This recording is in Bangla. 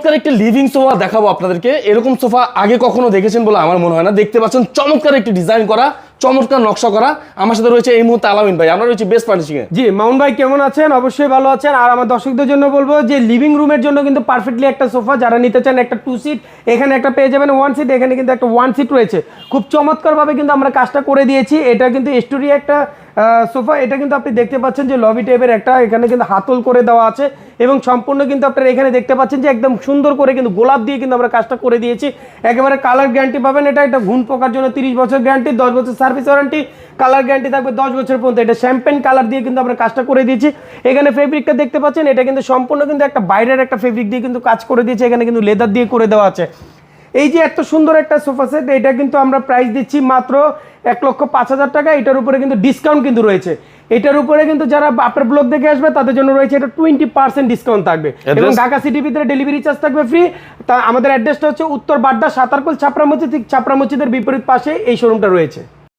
চমৎকার একটি লিভিং সোফা দেখাবো আপনাদেরকে। এরকম সোফা আগে কখনো দেখেছেন বলে আমার মনে হয় না। দেখতে পাচ্ছেন চমৎকার একটি ডিজাইন করা, চমৎকার নকশা করা। আমার সাথে রয়েছে এই মুহূর্তে আলামিন ভাই, আমরা রয়েছে বেস্ট ফার্নিশিং এ। জি মামুন ভাই কেমন আছেন? অবশ্যই ভালো আছেন। আর আমার দর্শকদের জন্য বলবো যে লিভিং রুমের জন্য কিন্তু পারফেক্টলি একটা সোফা, যারা নিতে চান একটা 2 সিট, এখানে একটা পেয়ে যাবেন 1 সিট, এখানে কিন্তু একটা 1 সিট রয়েছে। খুব চমৎকারভাবে কিন্তু আমরা কাজটা করে দিয়েছি। এটা কিন্তু স্টোরিয়া একটা সোফা। এটা কিন্তু আপনি দেখতে পাচ্ছেন যে লবি টাইপের একটা, এখানে কিন্তু হাতল করে দেওয়া আছে এবং সম্পূর্ণ কিন্তু আপনারা এখানে দেখতে পাচ্ছেন যে একদম সুন্দর করে কিন্তু গোলাপ দিয়ে কিন্তু আমরা কাজটা করে দিয়েছি। একেবারে কালার গ্যারান্টি পাবেন। এটা ঘুণ পোকার জন্য 30 বছর গ্যারান্টি, 10 বছর সার্ভিস ওয়ারেন্টি, কালার গ্যারান্টি থাকবে 10 বছর পর্যন্ত। এটা শ্যাম্পেন কালার দিয়ে কিন্তু আমরা কাজটা করে দিয়েছি। এখানে ফেব্রিকটা দেখতে পাচ্ছেন, এটা কিন্তু সম্পূর্ণ কিন্তু একটা বাইরের একটা ফেব্রিক দিয়ে কিন্তু কাজ করে দিয়েছে। এখানে কিন্তু লেদার দিয়ে করে দেওয়া আছে। এই যে এত সুন্দর একটা সোফা সেট, এটা কিন্তু আমরা প্রাইস দিচ্ছি মাত্র 1,05,000 টাকা। এটার উপরে কিন্তু ডিসকাউন্ট কিন্তু রয়েছে। এটার উপরে কিন্তু যারা আপনার ব্লগ দেখে আসবে তাদের জন্য রয়েছে এটা 20% ডিসকাউন্ট থাকবে এবং ঢাকা সিটির ভিতরে ডেলিভারি চার্জ থাকবে ফ্রি। তা আমাদের অ্যাড্রেসটা হচ্ছে উত্তর বাড্ডা, সাতারকুল, ছাপড়া মসজিদ, ঠিক ছাপড়া মসজিদের বিপরীত পাশে এই শোরুমটা রয়েছে।